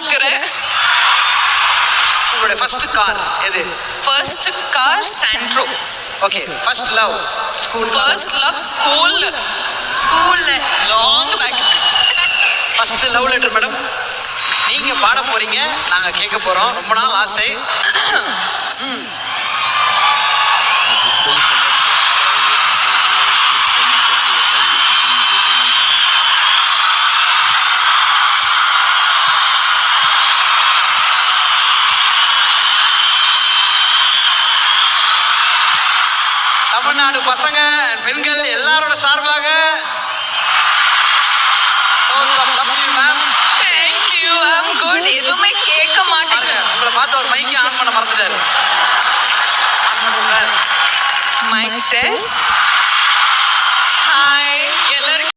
கத்துக்கிறேன். உங்களுடைய first car எது? First car Santro. Okay. First love school? First love ஸ்கூல்ல long back. First love letter madam நீங்க பாட போறீங்க, நாங்க கேட்க போறோம். ரொம்ப நாள் ஆசை. தமிழ்நாடு பசங்க பெண்கள் எல்லாரோட சார்பாக தேங்க்யூ. I'm good. எதுவுமே கேட்க மாட்டேங்க. உங்களை பார்த்து ஒரு மைக்கை ஆன் பண்ண மறந்துட்டாரு. Mic test.